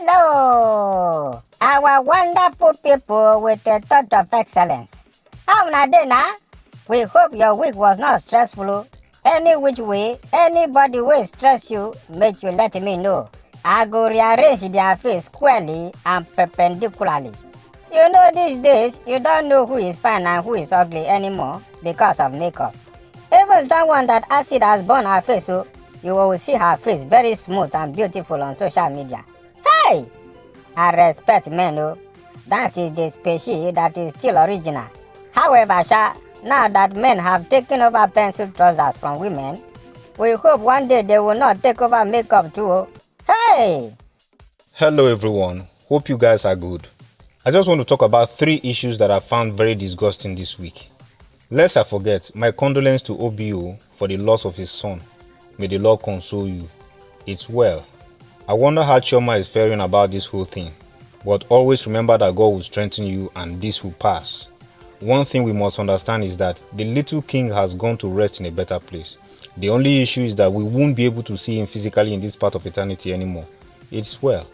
Hello, our wonderful people with a thought of excellence. How na dey na? We hope your week was not stressful. Any which way, anybody will stress you, make you let me know. I go rearrange their face squarely and perpendicularly. You know these days, you don't know who is fine and who is ugly anymore because of makeup. Even someone that acid has burned her face, so you will see her face very smooth and beautiful on social media. Hey! I respect men, oh. That is the species that is still original. However, now that men have taken over pencil trousers from women, we hope one day they will not take over makeup too. Oh. Hey! Hello everyone, hope you guys are good. I just want to talk about 3 issues that I found very disgusting this week. Lest I forget, my condolences to OBO for the loss of his son. May the Lord console you. It's well. I wonder how Chioma is faring about this whole thing. But always remember that God will strengthen you and this will pass. One thing we must understand is that the little king has gone to rest in a better place. The only issue is that we won't be able to see him physically in this part of eternity anymore. It's well.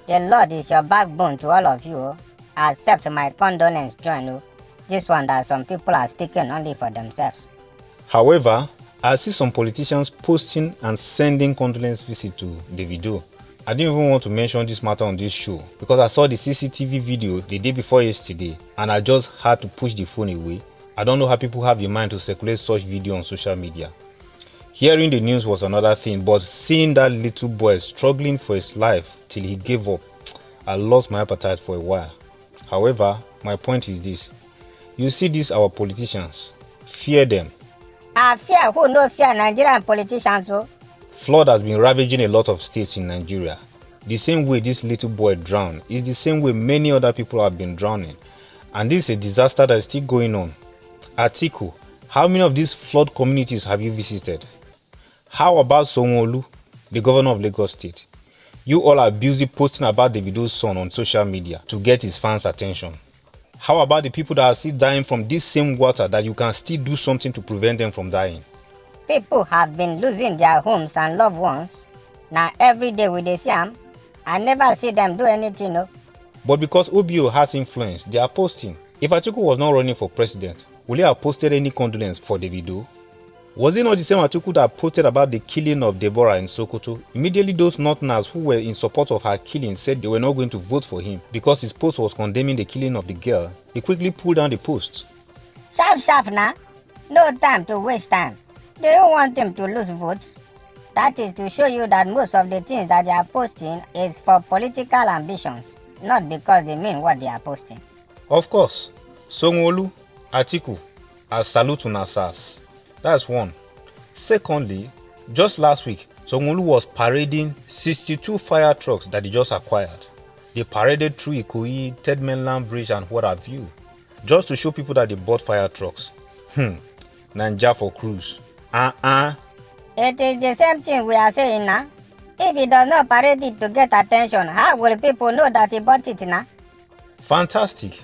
The Lord is your backbone to all of you. Accept my condolence, join. This one that some people are speaking only for themselves. However, I see some politicians posting and sending condolence visit to Davido. I didn't even want to mention this matter on this show because I saw the CCTV video the day before yesterday and I just had to push the phone away. I don't know how people have the mind to circulate such video on social media. Hearing the news was another thing, but seeing that little boy struggling for his life till he gave up, I lost my appetite for a while. However, my point is this. You see these our politicians, fear them. I fear who no fear Nigerian politicians. Flood has been ravaging a lot of states in Nigeria. The same way this little boy drowned is the same way many other people have been drowning. And this is a disaster that is still going on. Atiku, how many of these flood communities have you visited? How about Sanwo-Olu, the governor of Lagos State? You all are busy posting about Davido's son on social media to get his fans' attention. How about the people that are still dying from this same water that you can still do something to prevent them from dying? People have been losing their homes and loved ones. Now every day we see them, I never see them do anything. No. But because OBO has influence, they are posting. If Atiku was not running for president, would he have posted any condolence for Davido? Was it not the same Atiku that posted about the killing of Deborah in Sokoto? Immediately those northerners who were in support of her killing said they were not going to vote for him because his post was condemning the killing of the girl. He quickly pulled down the post. Sharp now. No time to waste time. Do you want him to lose votes? That is to show you that most of the things that they are posting is for political ambitions, not because they mean what they are posting. Of course, Sanwo-Olu, Atiku, I salute una SARS. That's one. Secondly, just last week, Sanwo-Olu was parading 62 fire trucks that he just acquired. They paraded through Ikoyi, Third Mainland Bridge and what have you, just to show people that they bought fire trucks. Naija for cruise. It is the same thing we are saying now. If he does not parade it to get attention, how will people know that he bought it now? Fantastic.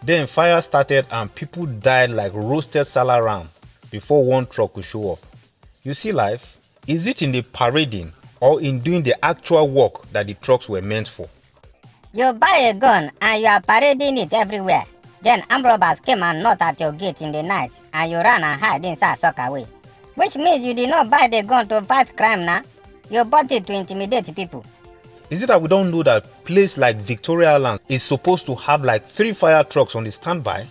Then fire started and people died like roasted salad ram before one truck could show up. You see life? Is it in the parading or in doing the actual work that the trucks were meant for? You buy a gun and you are parading it everywhere. Then armed robbers came and knocked at your gate in the night and you ran and hide inside Sockaway. Which means you did not buy the gun to fight crime now. You bought it to intimidate people. Is it that we don't know that place like Victoria Land is supposed to have like 3 fire trucks on the standby?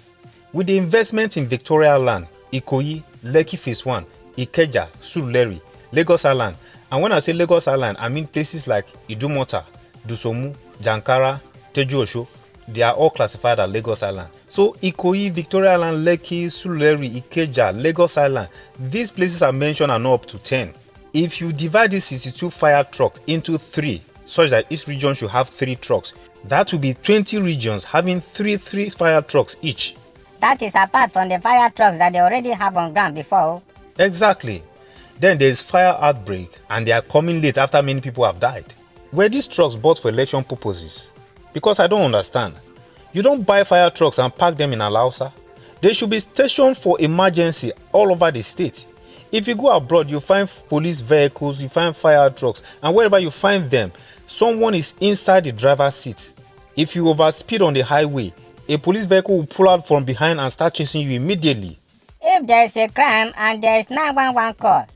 With the investment in Victoria Land, Ikoyi, Lekki Phase 1, Ikeja, Surulere, Lagos Island. And when I say Lagos Island, I mean places like Idumota, Dusomu, Jankara, Teju-Osho. They are all classified as Lagos Island. So Ikoyi, Victoria Island, Lekki, Surulere, Ikeja, Lagos Island, these places are mentioned are not up to 10. If you divide this 62 fire truck into 3, such that each region should have 3 trucks, that will be 20 regions having 3 fire trucks each. That is apart from the fire trucks that they already have on ground before. Exactly. Then there is fire outbreak and they are coming late after many people have died. Were these trucks bought for election purposes? Because I don't understand. You don't buy fire trucks and park them in Alausa. They should be stationed for emergency all over the state. If you go abroad, you find police vehicles, you find fire trucks, and wherever you find them, Someone is inside the driver's seat. If you overspeed on the highway, a police vehicle will pull out from behind and start chasing you immediately. If there is a crime and there is 911 call,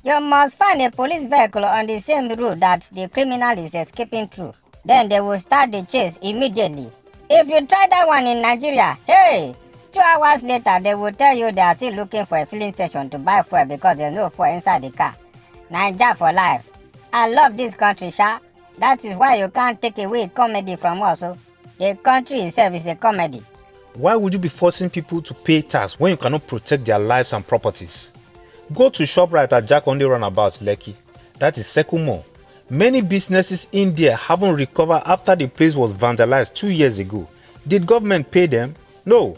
you must find a police vehicle on the same route that the criminal is escaping through. Then they will start the chase immediately. If you try that one in Nigeria, hey, 2 hours later they will tell you they are still looking for a filling station to buy fuel because there's no fuel inside the car. Naija for life. I love this country, sha. That is why you can't take away comedy from us. The country itself is a comedy. Why would you be forcing people to pay tax when you cannot protect their lives and properties? Go to ShopRite at Jakonde Roundabout, Lekki. That is Sekumo. Many businesses in there haven't recovered after the place was vandalized 2 years ago. Did government pay them? No.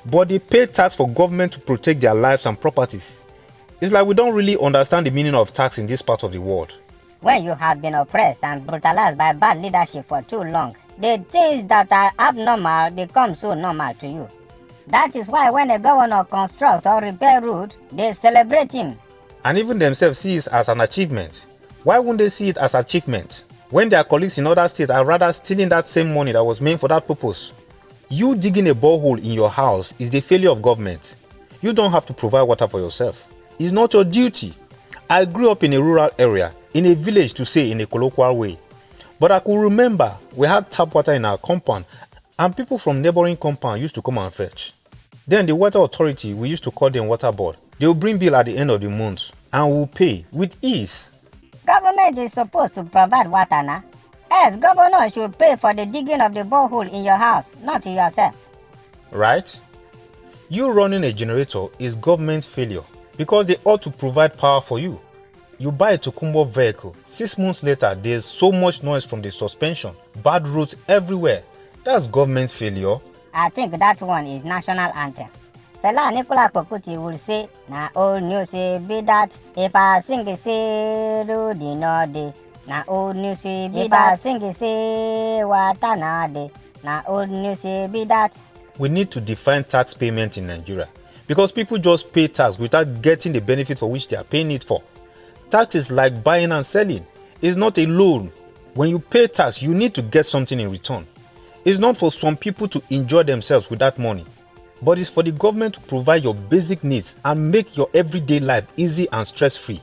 But they pay tax for government to protect their lives and properties. It's like we don't really understand the meaning of tax in this part of the world. When you have been oppressed and brutalized by bad leadership for too long, the things that are abnormal become so normal to you. That is why when a governor constructs or repair road, they celebrate him. And even themselves see it as an achievement. Why wouldn't they see it as achievement when their colleagues in other states are rather stealing that same money that was meant for that purpose? You digging a borehole in your house is the failure of government. You don't have to provide water for yourself. It's not your duty. I grew up in a rural area, in a village to say in a colloquial way. But I could remember we had tap water in our compound and people from neighboring compound used to come and fetch. Then the water authority, we used to call them water board. They will bring bill at the end of the month and we'll pay with ease. Government is supposed to provide water now. Yes, governor should pay for the digging of the borehole in your house, not to yourself. Right? You running a generator is government failure because they ought to provide power for you. You buy a Tokumbo vehicle, 6 months later there's so much noise from the suspension, bad roads everywhere. That's government failure. I think that one is national anthem. Fela Nicola Pokuti will say, na old news be that. If I sing it say, Rudy no de. Na old news be that. If I sing it say, Watana de. Na old news be that. We need to define tax payment in Nigeria because people just pay tax without getting the benefit for which they are paying it for. Tax is like buying and selling. It's not a loan. When you pay tax, you need to get something in return. It's not for some people to enjoy themselves with that money, but it's for the government to provide your basic needs and make your everyday life easy and stress-free.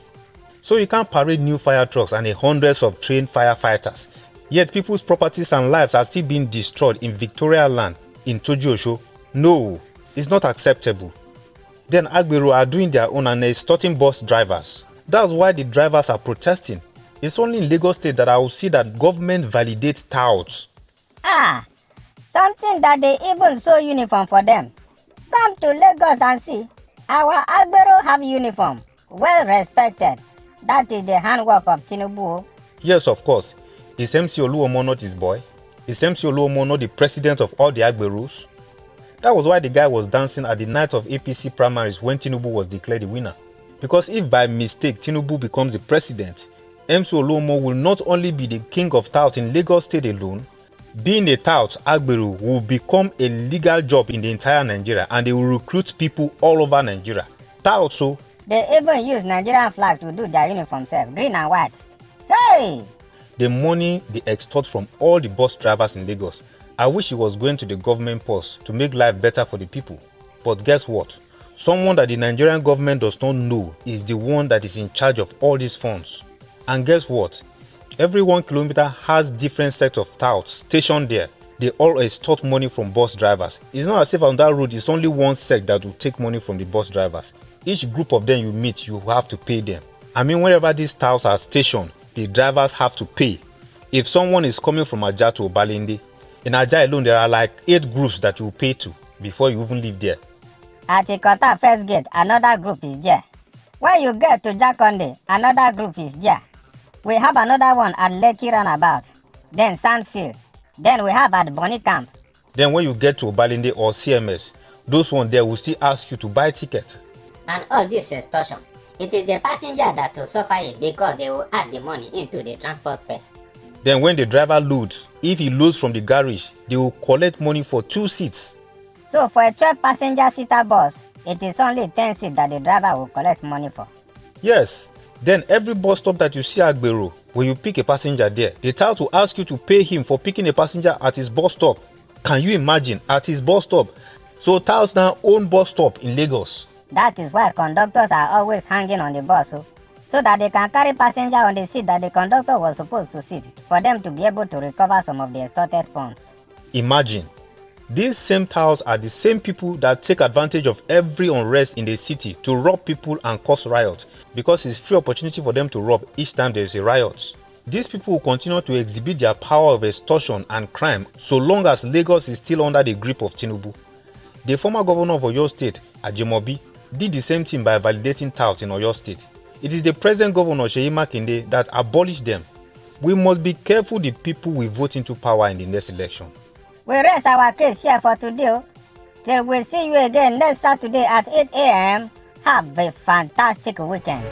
So you can't parade new fire trucks and hundreds of trained firefighters, yet people's properties and lives are still being destroyed in Victoria land, in Toji-Osho. No, it's not acceptable. Then Agbero are doing their own and extorting bus drivers. That's why the drivers are protesting. It's only in Lagos State that I will see that government validates touts. Something that they even sew uniform for them. Come to Lagos and see. Our Agbero have uniform. Well respected. That is the handwork of Tinubu. Yes, of course. Is MC Oluomo not his boy? Is MC Oluomo not the president of all the Agberos? That was why the guy was dancing at the night of APC primaries when Tinubu was declared the winner. Because if by mistake Tinubu becomes the president, MC Oluomo will not only be the king of tout in Lagos State alone, being a tout, Agbero will become a legal job in the entire Nigeria and they will recruit people all over Nigeria. Tout, so. They even use Nigerian flag to do their uniform self, green and white. Hey! The money they extort from all the bus drivers in Lagos, I wish it was going to the government purse to make life better for the people. But guess what? Someone that the Nigerian government does not know is the one that is in charge of all these funds. And guess what? Every 1 kilometer has different sets of touts stationed there. They all extort money from bus drivers. It's not as if on that road it's only one sect that will take money from the bus drivers. Each group of them you meet, you have to pay them. I mean, wherever these touts are stationed, the drivers have to pay. If someone is coming from Ajah to Obalende, in Ajah alone there are like 8 groups that you pay to before you even live there. At Ikota first gate, another group is there. When you get to Jakonde, another group is there. We have another one at Lekki Roundabout, then Sandfield, then we have at Bonny Camp. Then when you get to Obalende or CMS, those ones there will still ask you to buy ticket. And all this extortion, it is the passenger that will suffer it because they will add the money into the transport fare. Then when the driver loads, if he loads from the garage, they will collect money for 2 seats. So for a 12-passenger seater bus, it is only 10 seats that the driver will collect money for. Yes, Then every bus stop that you see Agbero, when you pick a passenger there, the tout will ask you to pay him for picking a passenger at his bus stop. Can you imagine? At his bus stop. So touts now own bus stop in Lagos. That is why conductors are always hanging on the bus, so that they can carry passenger on the seat that the conductor was supposed to sit, for them to be able to recover some of the extorted funds. Imagine. These same touts are the same people that take advantage of every unrest in the city to rob people and cause riots, because it's free opportunity for them to rob each time there is a riot. These people will continue to exhibit their power of extortion and crime so long as Lagos is still under the grip of Tinubu. The former governor of Oyo State, Ajimobi, did the same thing by validating touts in Oyo State. It is the present governor, Seyi Makinde, that abolished them. We must be careful the people we vote into power in the next election. We rest our case here for today. Till we see you again next Saturday at 8 a.m. Have a fantastic weekend.